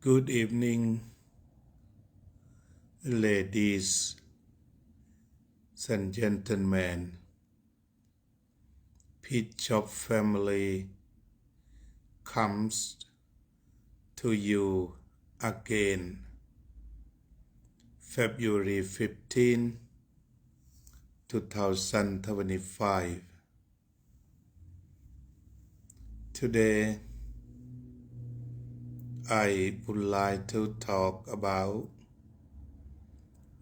Good evening, ladies and gentlemen. Pitch family comes to you again. February 15, 2025. Today, I would like to talk about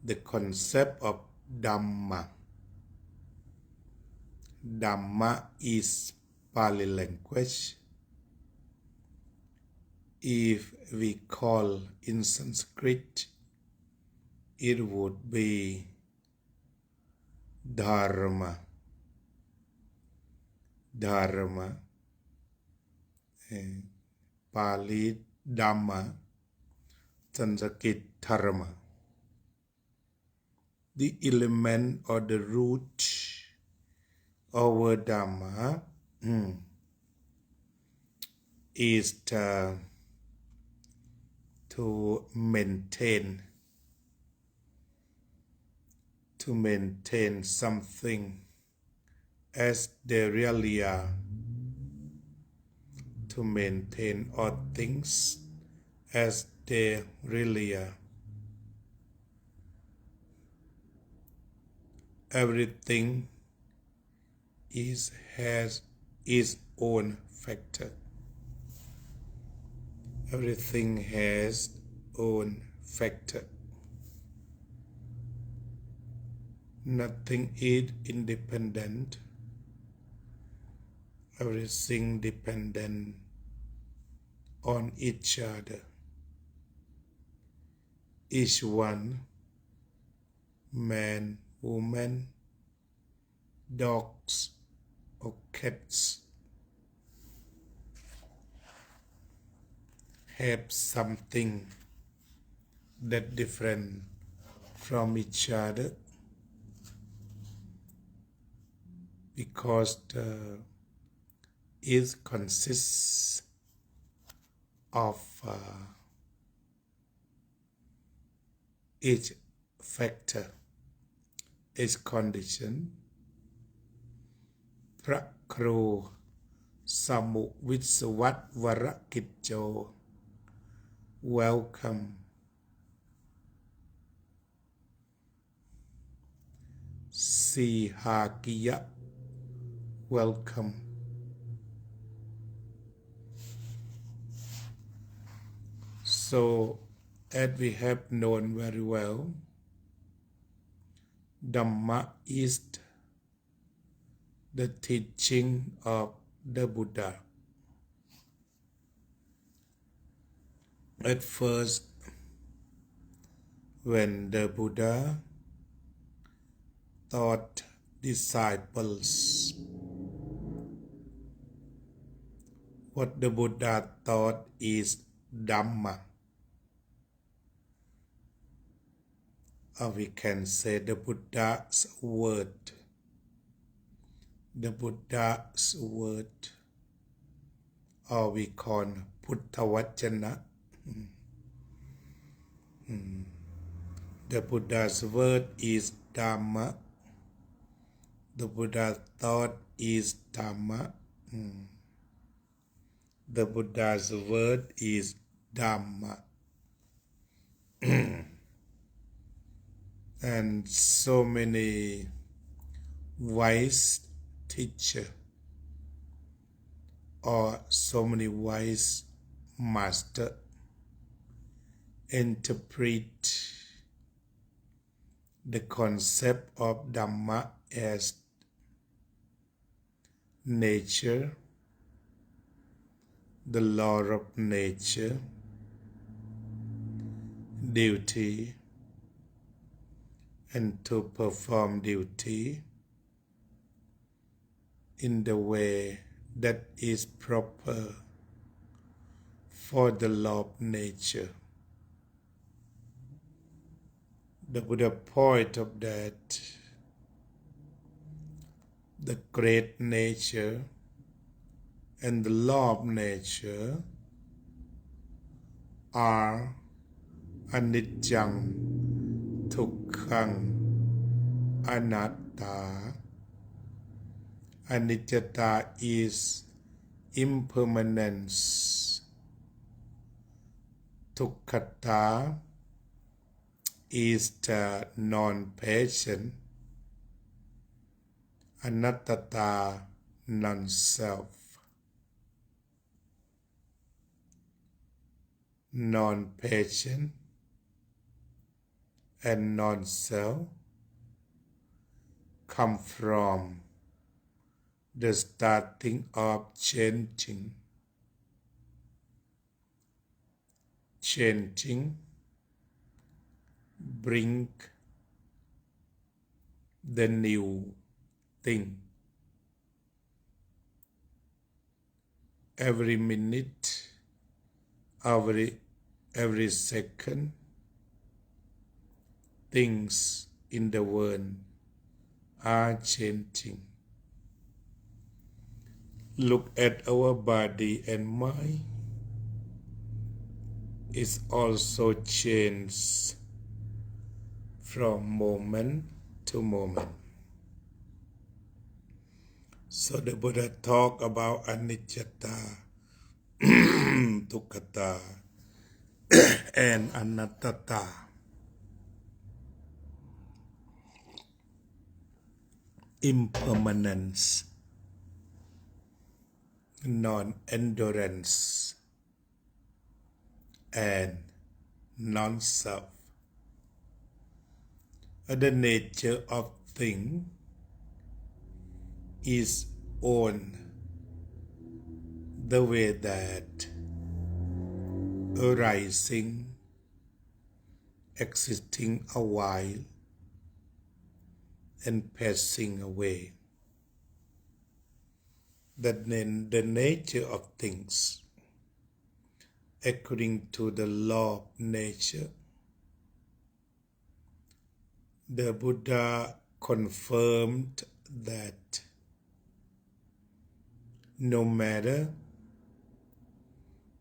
the concept of Dhamma. Dhamma is Pali language. If we call in Sanskrit, it would be Dharma. Dharma. Pali Dhamma, Sanskrit Dharma. The element or the root of word Dhamma is to maintain something as they really are, to maintain all things as they really are. Everything has its own factor. Everything has own factor. Nothing is independent. Everything dependent on each other. Each one, man, woman, dogs or cats, have something that different from each other, because it consists of each factor, each condition. พระครูสมุวิศวัตวรกิจโจ Welcome. Sihakiya, welcome. So, as we have known very well, Dhamma is the teaching of the Buddha. At first, when the Buddha taught disciples, what the Buddha taught is Dhamma. Or we can say the Buddha's word. The Buddha's word, or we call Puttavajana. The Buddha's word is Dhamma. The Buddha's thought is Dhamma. The Buddha's word is Dhamma. And so many wise teacher or so many wise master interpret the concept of Dhamma as nature, the law of nature, duty, and to perform duty in the way that is proper for the law of nature. The Buddha point of that, the great nature and the law of nature are อนิจจังทุกขังอนัตตา Anicca is impermanence. Dukkha is the non-passion. Anatta non-self. Non-passion and non-self come from the starting of changing. Changing bring the new thing. Every minute, every second, things in the world are changing. Look at our body and mind. It's also changed from moment to moment. So the Buddha talk about anicca, dukkha, and anatta. Impermanence, non-endurance, and non-self. The nature of thing is on the way that arising, existing a while, and passing away. That the nature of things, according to the law of nature, the Buddha confirmed that no matter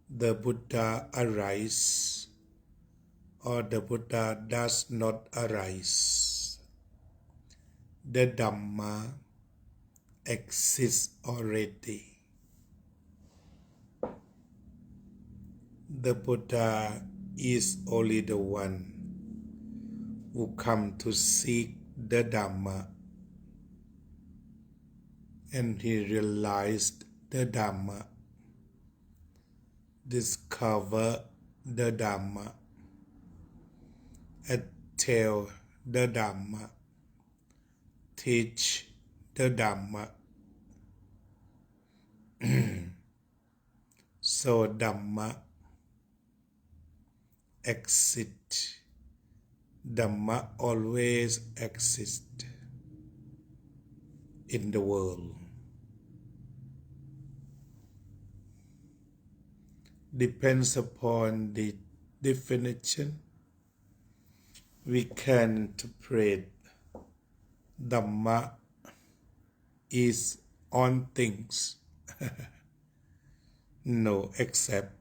the Buddha arise or the Buddha does not arise, the Dhamma exists already. The Buddha is only the one who come to seek the Dhamma, and he realized the Dhamma, discover the Dhamma, and tell the Dhamma, teach the Dhamma. So Dhamma exists. Dhamma always exists in the world. Depends upon the definition. We can interpret Dhamma is on things. No, except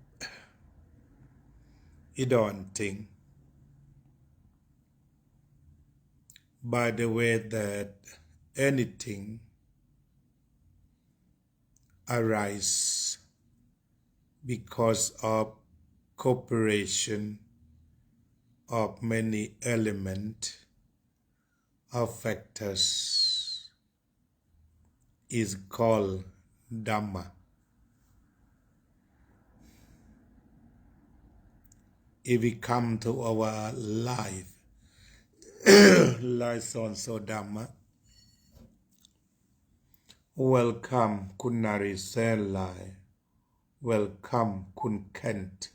it on thing. By the way that anything arises because of cooperation of many elements or factors is called Dhamma. If we come to our life, life also Dhamma. Welcome คุณนารีแซนไลน์ Welcome คุณเคนต์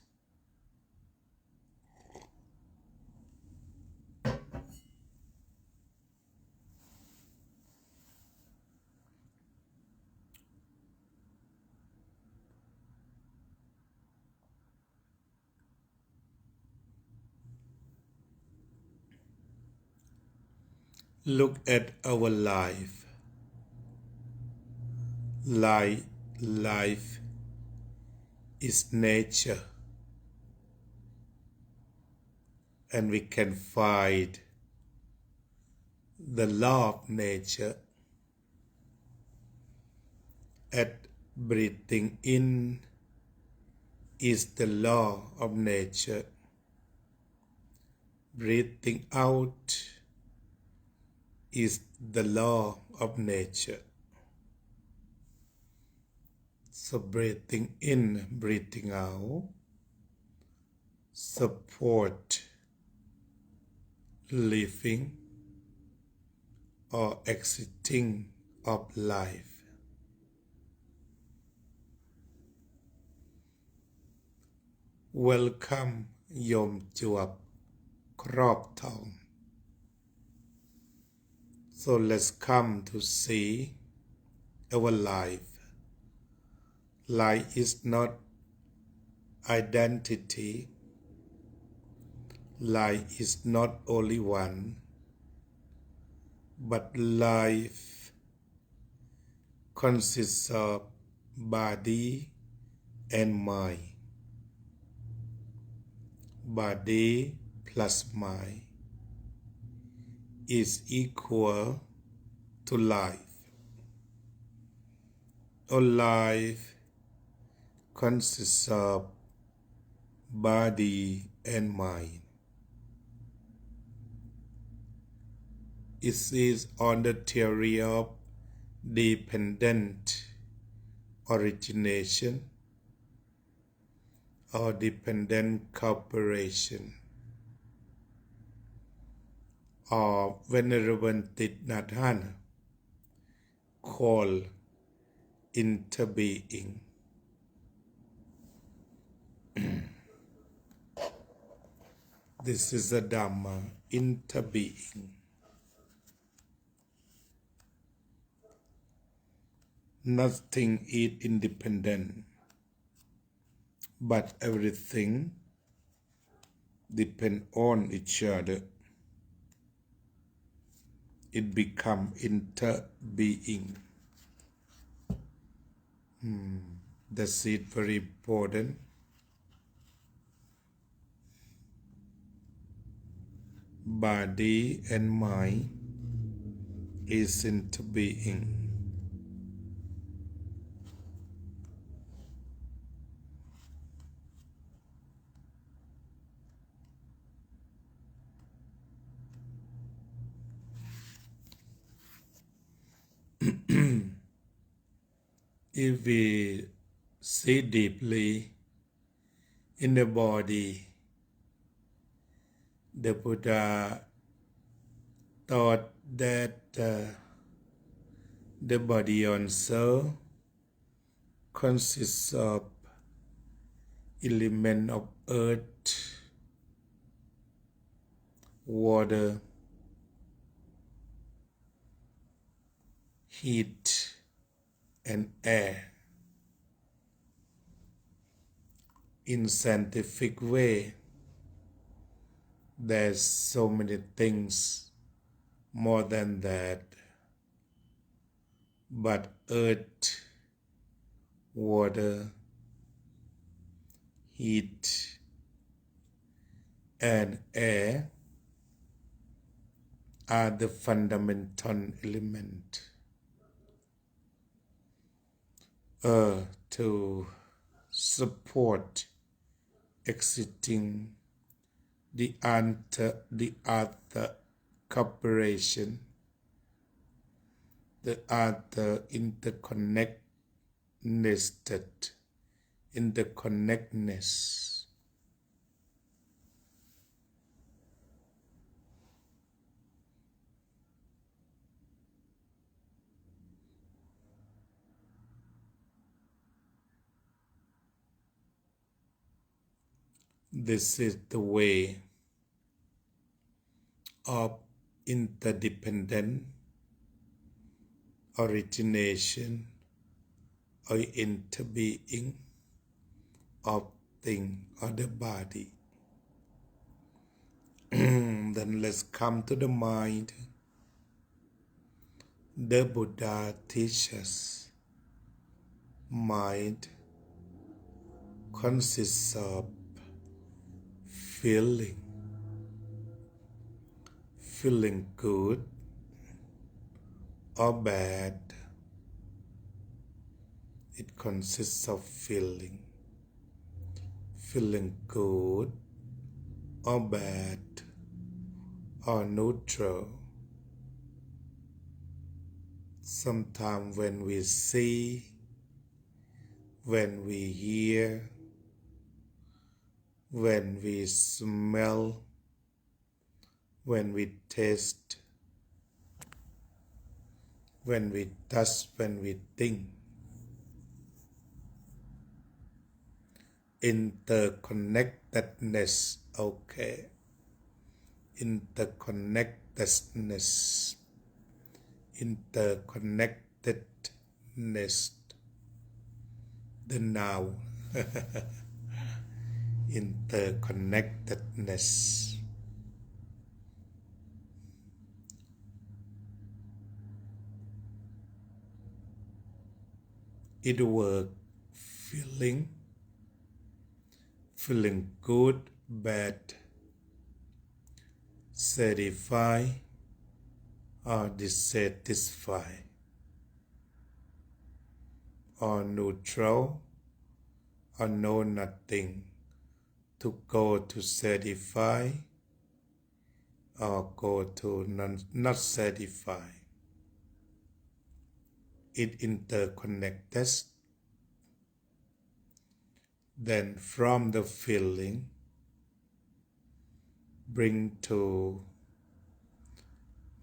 Look at our life. Life is nature. and we can find the law of nature at breathing in is the law of nature. Breathing out is the law of nature. So breathing in, breathing out support living or exiting of life. Welcome โยมจวบครอบทอง So let's come to see our life. Life is not identity. Life is not only one, but life consists of body and mind. Body plus mind is equal to life. All life consists of body and mind. It is on the theory of dependent origination or dependent cooperation. Or Venerable Thich Nhat Hanh called interbeing. This is a Dhamma, interbeing. Nothing is independent, but everything depends on each other. It becomes interbeing. That's it, very important. Body and mind is interbeing. If we see deeply in the body, the Buddha thought that the body also consists of elements of earth, water, heat, and air. In scientific way, there's so many things more than that, but earth, water, heat, and air are the fundamental elements to support exiting the other cooperation, the other interconnectedness. This is the way of interdependent origination or interbeing of thing or the body. Then let's come to the mind. The Buddha teaches mind consists of feeling, feeling good or bad. It consists of feeling good or bad or neutral. Sometimes when we see, when we hear, when we smell, when we taste, when we touch, when we think, interconnectedness, okay, interconnectedness, the noun, interconnectedness. It work feeling good, bad, satisfied or dissatisfied, or neutral or know nothing, to go to satisfy or go to not satisfy. It interconnects. Then from the feeling bring to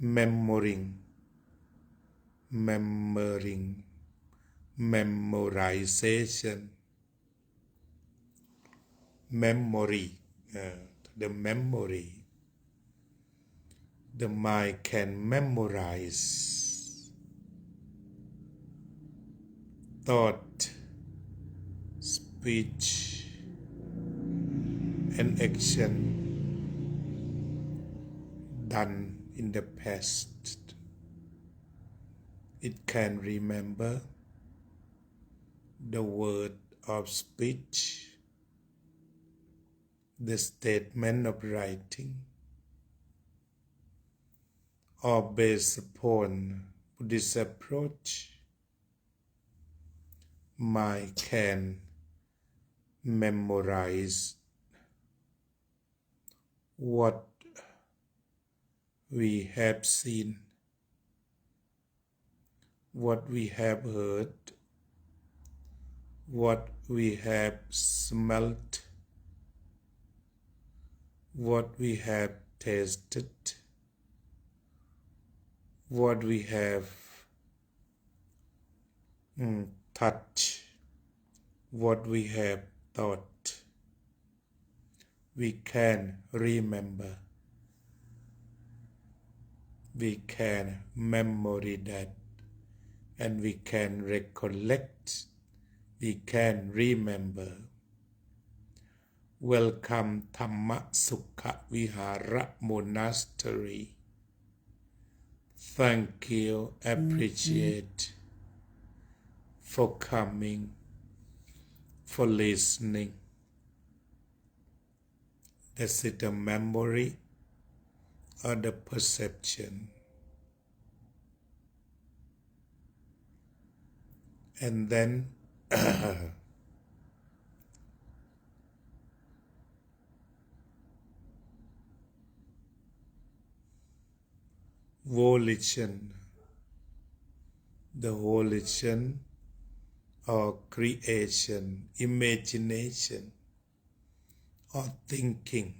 memorization, memory, the memory. The mind can memorize thought, speech, and action done in the past. It can remember the word of speech, the statement of writing, or based upon Buddhist approach, mind can memorize what we have seen, what we have heard, what we have smelt, what we have tasted, what we have touched, what we have thought. We can remember. We can memory that, and we can recollect. We can remember. Welcome Dhamma Sukha Vihara Monastery. Thank you, appreciate for coming, for listening. Is it a memory or the perception? And then volition, the volition or creation, imagination or thinking,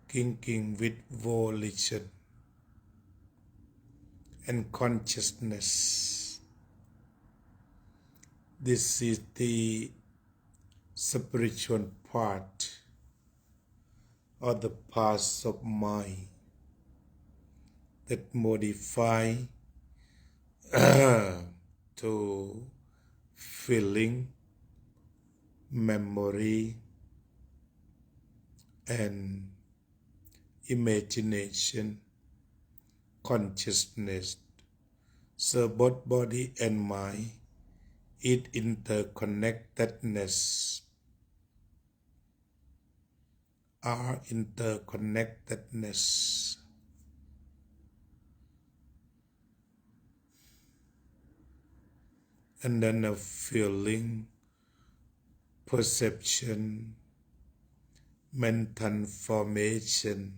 thinking with volition and consciousness. This is the spiritual part or the parts of mind that modify to feeling, memory, and imagination, consciousness. So both body and mind, it interconnectedness. are interconnectedness. And then a feeling, perception, mental formation,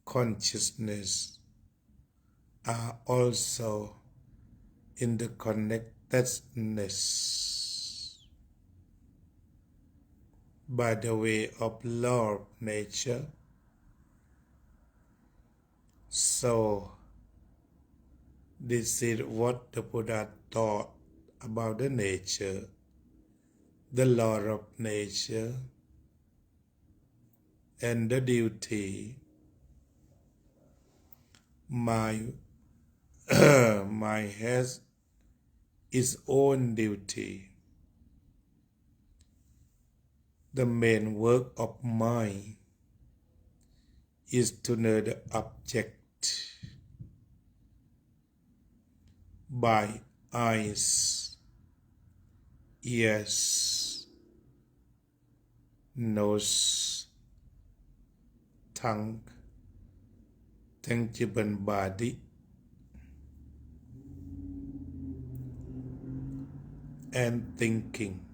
consciousness are also interconnectedness by the way of law of nature. So, this is what the Buddha taught about the nature, the law of nature, and the duty. Mind has its own duty. The main work of mind is to know the object by eyes, ears, nose, tongue, tangible body, and thinking.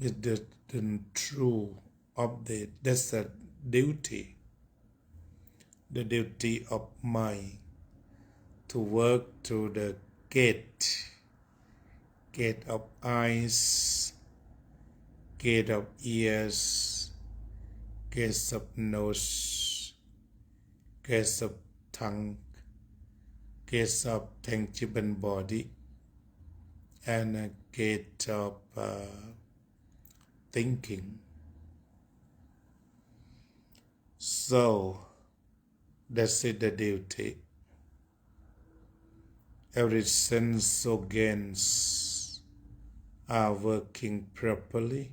It's the true object. That's a duty. The duty of mind to work through the gate of eyes, gate of ears, gates of nose, gates of tongue, gates of tangible body, and a gate of thinking. So, that's it, the duty. Every sense organs are working properly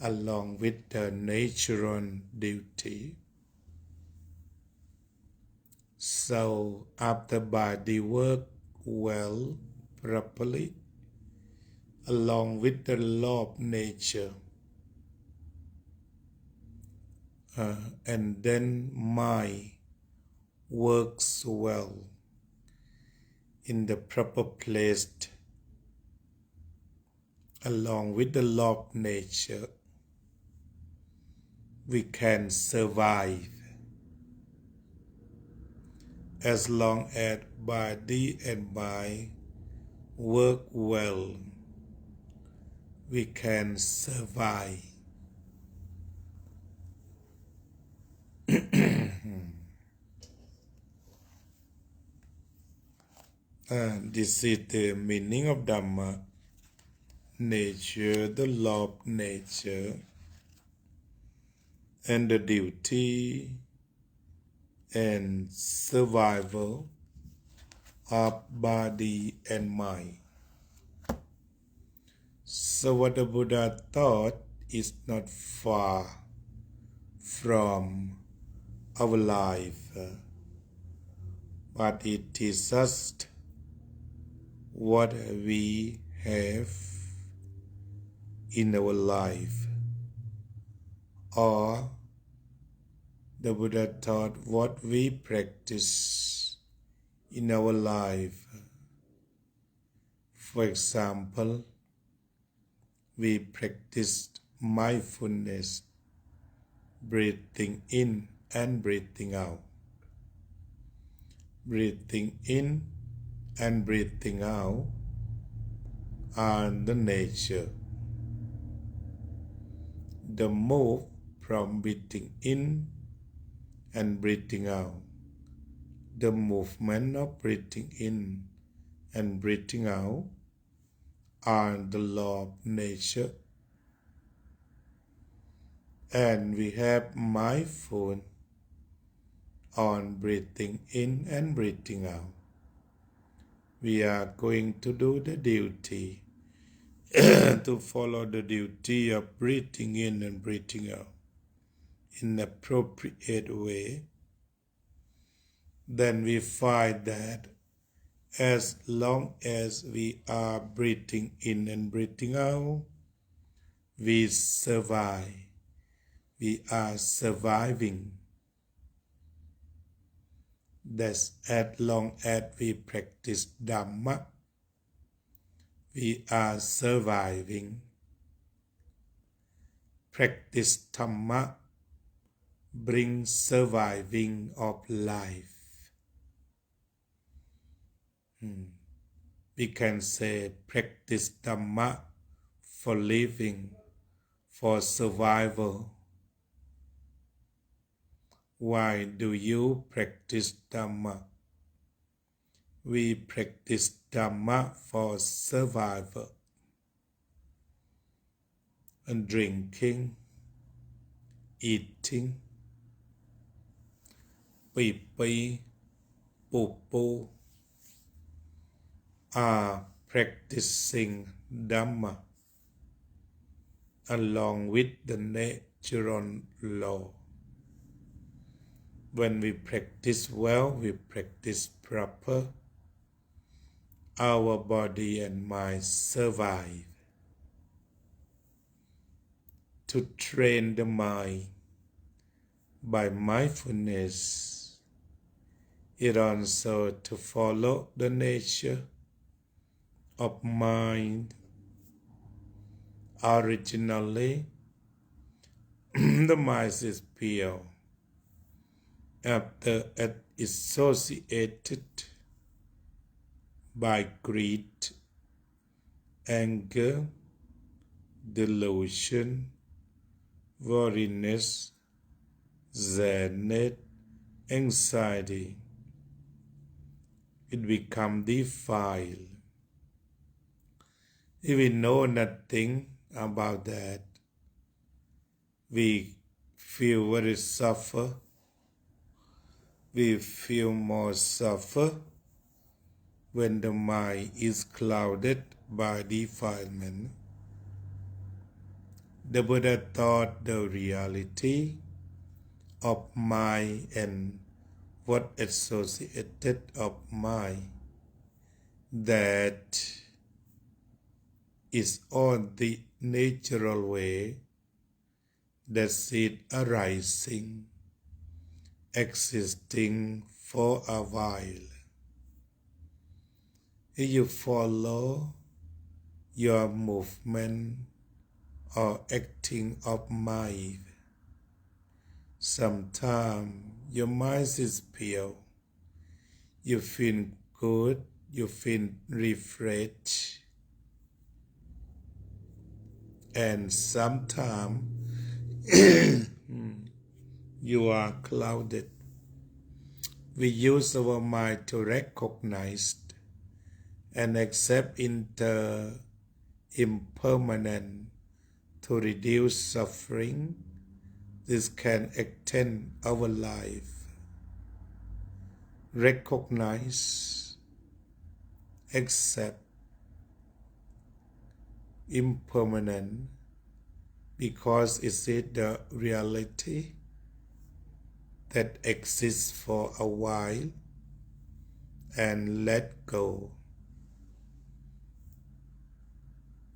along with the natural duty. So, after body work well, properly, along with the law of nature, and then mind works well in the proper place along with the law of nature, we can survive. As long as body and mind work well, we can survive. This is the meaning of Dhamma, nature, the law of nature, and the duty and survival of body and mind. So what the Buddha taught is not far from our life, but it is just what we have in our life, or the Buddha taught what we practice in our life. For example, we practiced mindfulness, breathing in and breathing out. Breathing in and breathing out are the nature. The move from breathing in and breathing out, the movement of breathing in and breathing out are the law of nature. And we have mindful on breathing in and breathing out. We are going to do the duty to follow the duty of breathing in and breathing out in an appropriate way. Then we find that as long as we are breathing in and breathing out, we survive. We are surviving. That's as long as we practice Dhamma, we are surviving. Practice Dhamma brings surviving of life. We can say practice Dhamma for living, for survival. Why do you practice Dhamma? We practice Dhamma for survival. And drinking, eating, pee, poo, are practicing Dhamma along with the natural law. When we practice well, we practice proper, our body and mind survive. To train the mind by mindfulness, it also to follow the nature of mind. Originally, the mind is pure. After it is associated by greed, anger, delusion, worriness, sadness, anxiety, it becomes defiled. If we know nothing about that, we feel very suffer. We feel more suffer when the mind is clouded by defilement. The Buddha taught the reality of mind and what associated of mind, that is on the natural way that seed arising, existing for a while. If you follow your movement or acting of mind, sometimes your mind is pure, you feel good, you feel refreshed, and sometimes you are clouded. We use our mind to recognize and accept impermanent to reduce suffering. This can extend our life. Recognize, accept impermanent because it is the reality that exists for a while, and let go.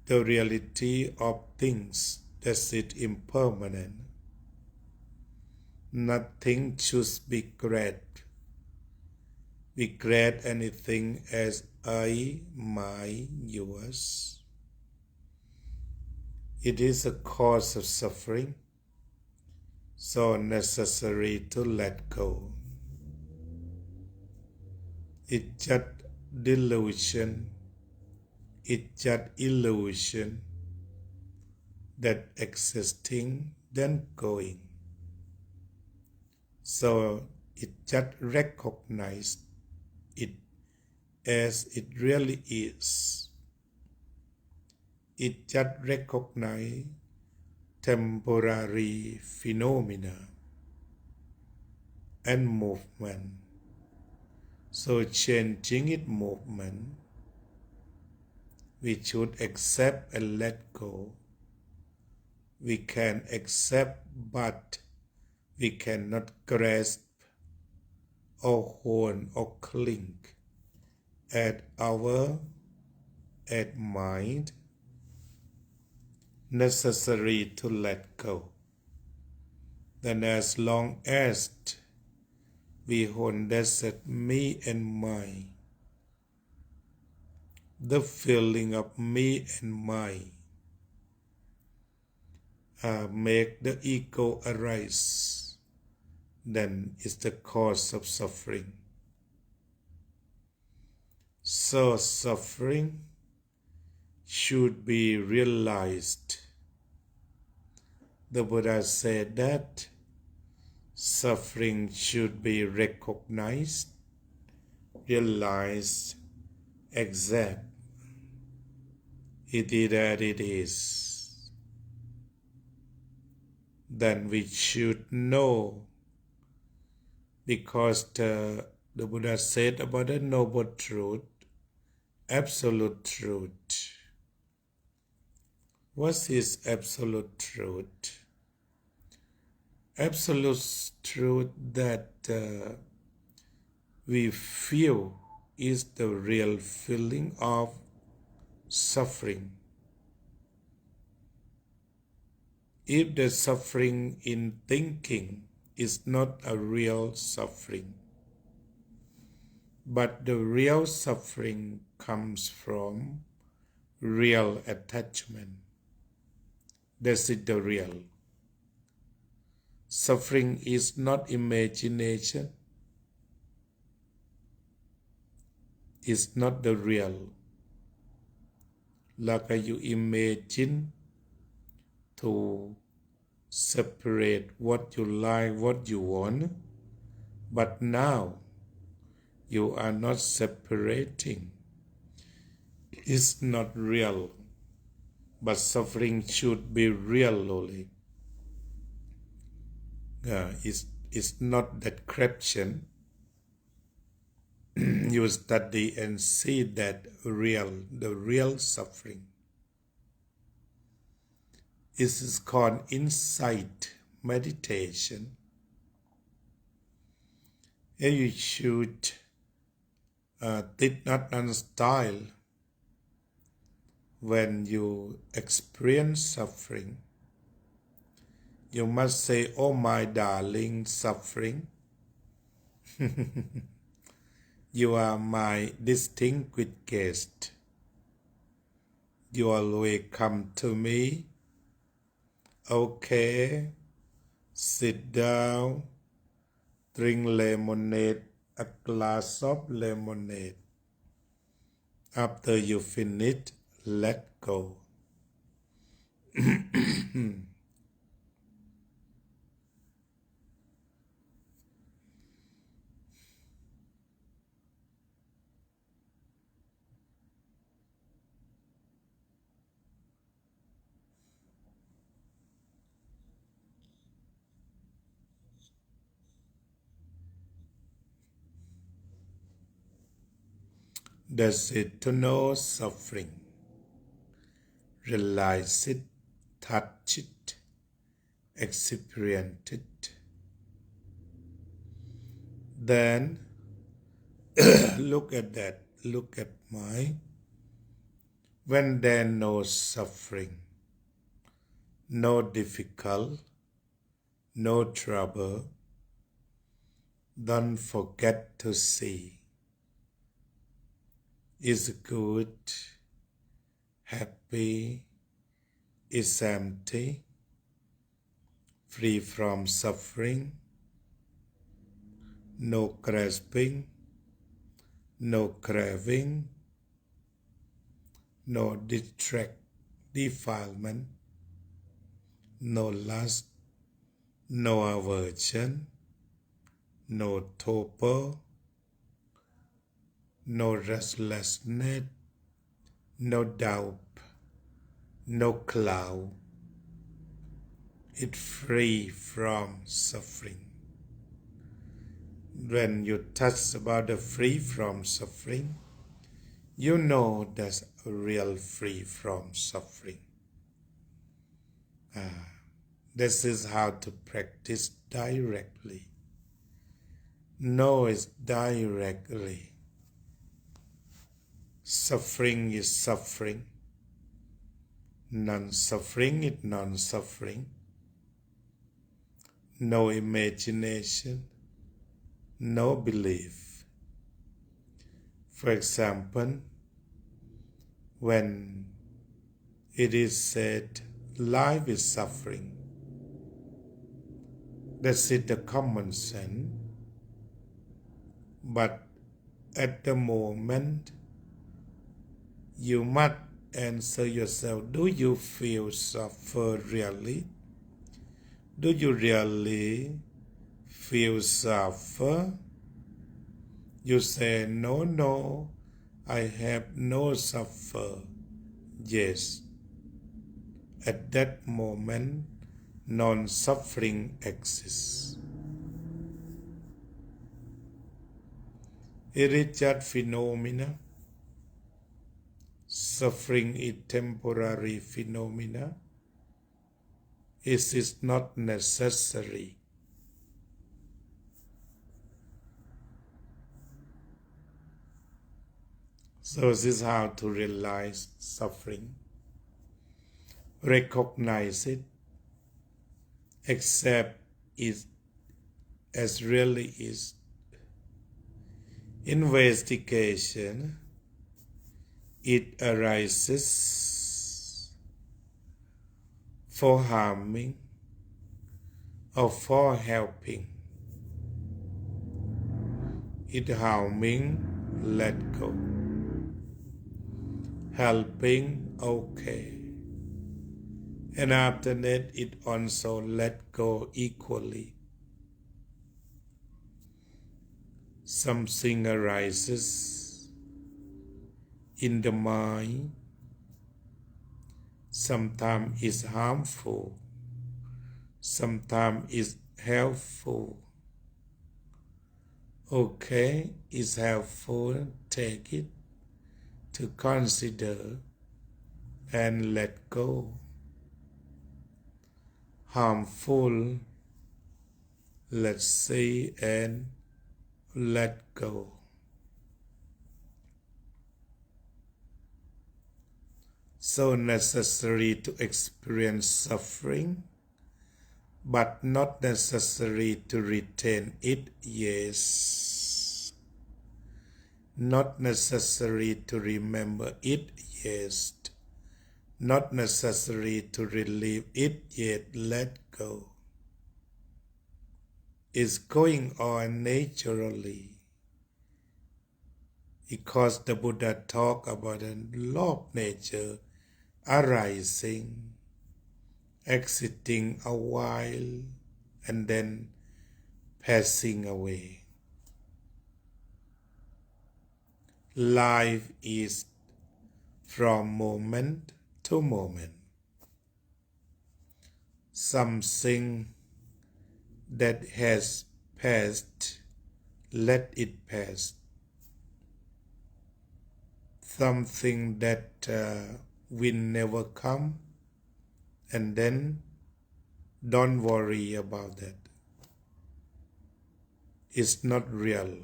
The reality of things that is impermanent. Nothing should be great. We grant anything as I, my, yours. It is a cause of suffering, so necessary to let go. It's just delusion, it's just illusion that existing then going. So it just recognize it as it really is. It just recognize temporary phenomena and movement. So changing its movement, we should accept and let go. We can accept, but we cannot grasp or hold or cling at our at mind necessary to let go. Then as long as we hold that me and mine, the feeling of me and mine make the ego arise, then is the cause of suffering. So suffering should be realized. The Buddha said that suffering should be recognized, realized, accept. It is that it is. Then we should know, because the Buddha said about the noble truth, absolute truth. What is absolute truth? Absolute truth that we feel is the real feeling of suffering. If the suffering in thinking is not a real suffering, but the real suffering comes from real attachment, this is the real. Suffering is not imagination, it's not the real. Like you imagine to separate what you like, what you want, but now you are not separating. It's not real, but suffering should be real only. It's not that corruption. You study and see that the real suffering. This is called insight meditation. And you should did not understand when you experience suffering. You must say, "Oh my darling suffering, you are my distinguished guest. You always come to me. Okay, sit down, drink lemonade, a glass of lemonade. After you finish, let go." That's it, to know suffering. Realize it, touch it, experience it. Then look at that, look at mind. When there no suffering, no difficult, no trouble, don't forget to see. Is good, happy, is empty, free from suffering, no grasping, no craving, no defilement, no lust, no aversion, no torpor, no restlessness, no doubt, no cloud. It's free from suffering. When you touch about the free from suffering, you know that's a real free from suffering. This is how to practice directly. Know it directly. Suffering is suffering. Non-suffering is non-suffering. No imagination, no belief. For example, when it is said life is suffering, that's it, the common sense. But at the moment, you must answer yourself, do you feel suffer really? Do you really feel suffer? You say, no, I have no suffer. Yes. At that moment, non-suffering exists. It is just phenomena. Suffering is temporary phenomena. It is not necessary. So this is how to realize suffering. Recognize it. Accept it as really is. Investigation. It arises for harming or for helping. It harming, let go. Helping, okay. And after that, it also let go equally. Something arises in the mind, sometimes is harmful, sometimes is helpful. Okay, it's helpful, take it to consider and let go. Harmful, let's see and let go. So necessary to experience suffering, but not necessary to retain it, yes. Not necessary to remember it, yes. Not necessary to relieve it, yet let go. It's going on naturally. Because the Buddha talked about the law of nature arising, exiting a while, and then passing away. Life is from moment to moment. Something that has passed, let it pass. Something that will never come, and then don't worry about that. It's not real.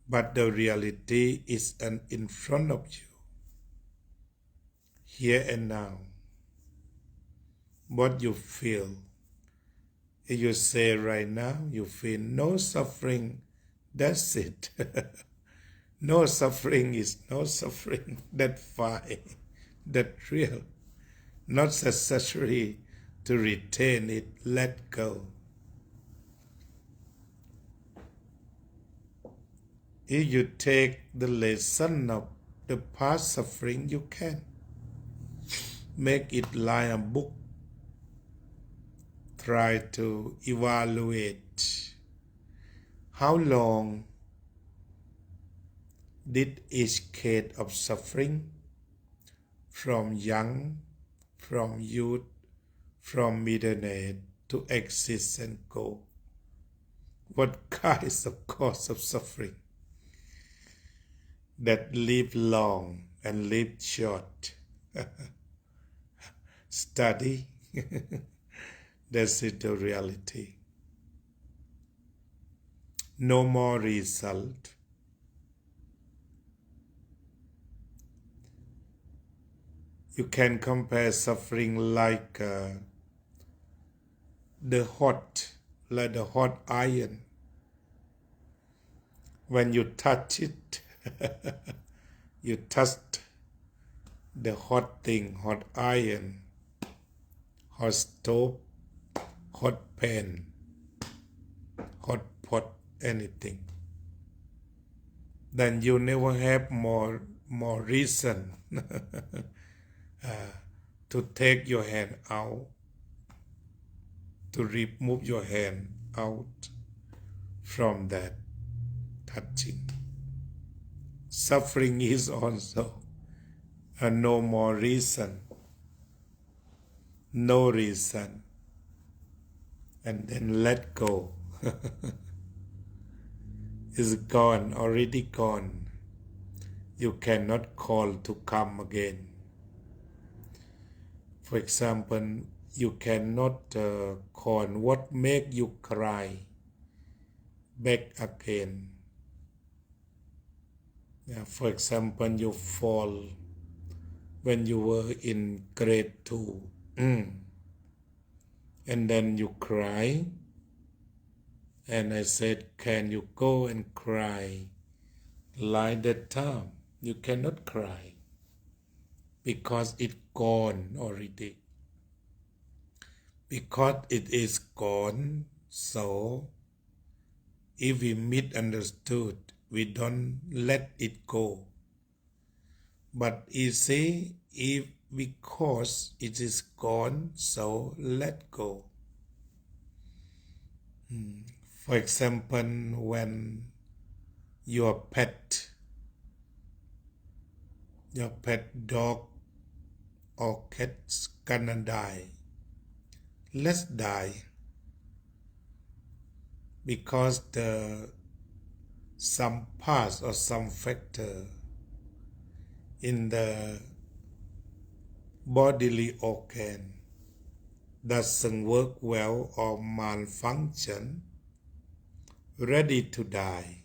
But the reality is in front of you, here and now. What you feel. If you say right now, you feel no suffering, that's it. No suffering is no suffering. That's fine. That's real. Not necessary to retain it. Let go. If you take the lesson of the past suffering, you can make it like a book. Try to evaluate how long did each case of suffering from young, from youth, from middle age to exist and go. What kinds of cause of suffering that live long and live short? Study. That's it, the reality. No more result. You can compare suffering like the hot iron. When you touch it, you touch the hot thing, hot iron, hot stove, hot pan, hot pot, anything. Then you never have more reason to take your hand out, to remove your hand out from that touching. Suffering is also no more reason, no reason, and then let go. Is gone, already gone. You cannot call to come again. For example, you cannot call what make you cry back again. For example, you fall when you were in grade 2 and then you cry, and I said, can you go and cry like that time? You cannot cry because it gone already. Because it is gone, so if we misunderstood, we don't let it go. But you see, if because it is gone, so let go. For example, when your pet dog or cat's gonna die, let's die, because some parts or some factor in the bodily organ doesn't work well or malfunction, ready to die.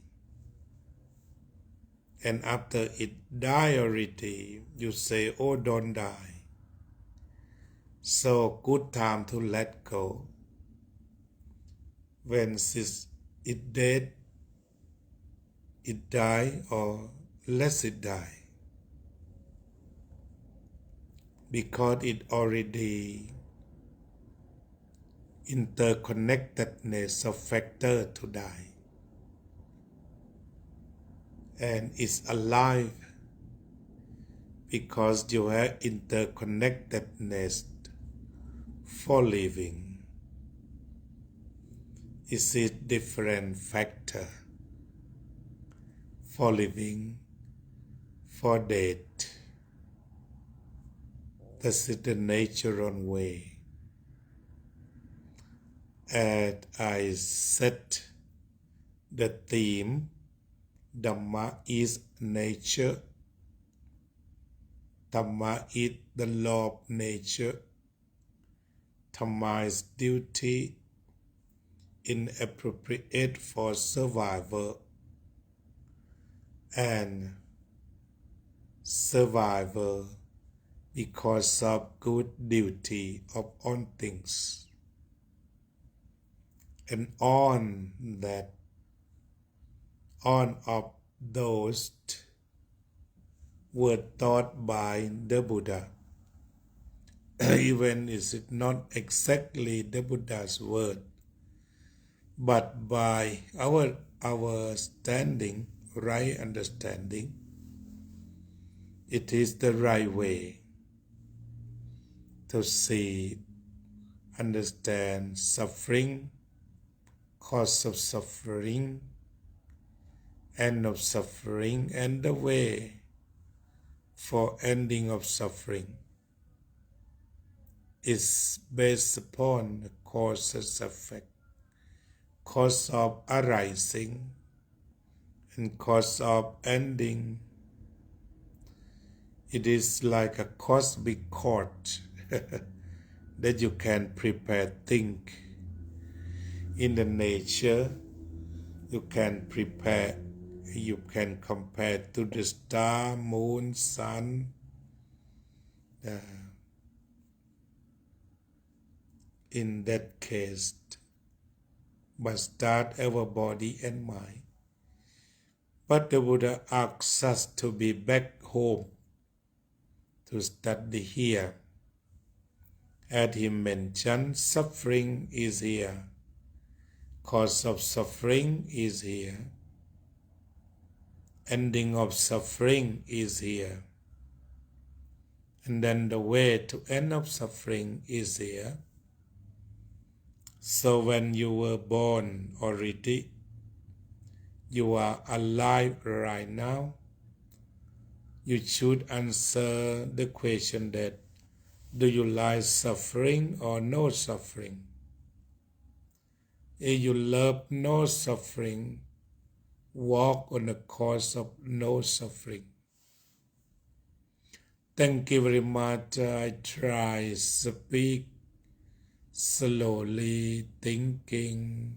And after it die already, you say, oh, don't die. So good time to let go. When it dead, it die, or let it die. Because it already interconnectedness of factor to die. And it's alive because you have interconnectedness for living. It's a different factor for living, for death. That's the natural way. And I set the theme, Dhamma is nature. Dhamma is the law of nature. Dhamma is duty inappropriate for survival, and survival because of good duty of all things. And on of those were taught by the Buddha. Even is it not exactly the Buddha's word, but by our standing, right understanding, it is the right way to see, understand suffering, cause of suffering, end of suffering, and the way for ending of suffering is based upon the causes effect, cause of arising and cause of ending. It is like a cosmic court that you can prepare think. In the nature, you can prepare, you can compare to the star, moon, sun, in that case, but start our body and mind. But the Buddha asks us to be back home to study here. As he mentioned, suffering is here. Cause of suffering is here. Ending of suffering is here. And then the way to end of suffering is here. So when you were born already, you are alive right now, you should answer the question that, do you like suffering or no suffering? If you love no suffering, walk on the course of no suffering. Thank you very much. I try speak slowly, thinking,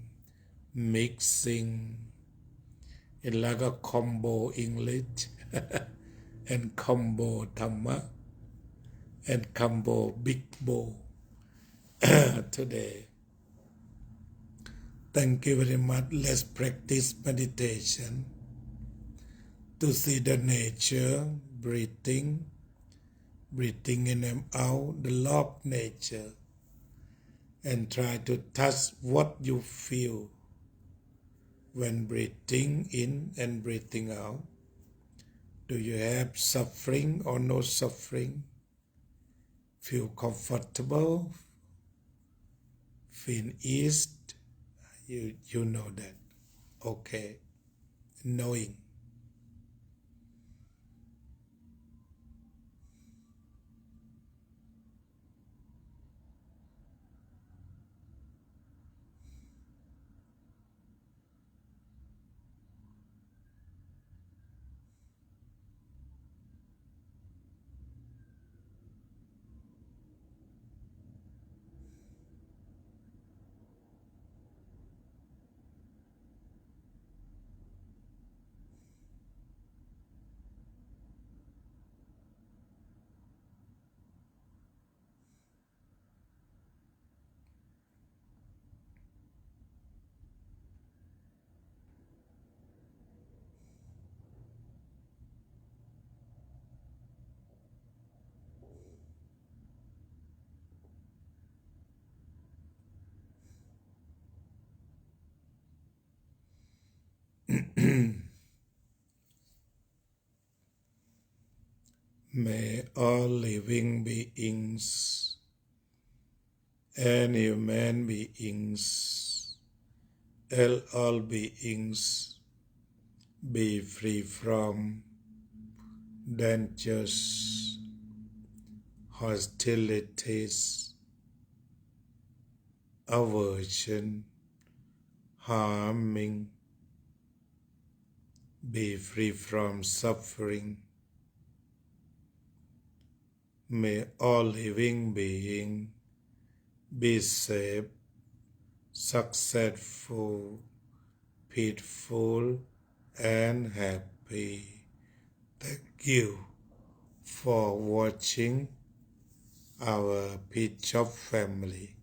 mixing. It's like a combo English and combo Dhamma and combo big bowl today. Thank you very much. Let's practice meditation to see the nature, breathing in and out, the law of nature, and try to touch what you feel when breathing in and breathing out. Do you have suffering or no suffering? Feel comfortable? Feel eased? You know that. Okay. Knowing. May all living beings and human beings and all beings be free from dangers, hostilities, aversion, harming, be free from suffering. May all living beings be safe, successful, peaceful, and happy. Thank you for watching our Peach Shop family.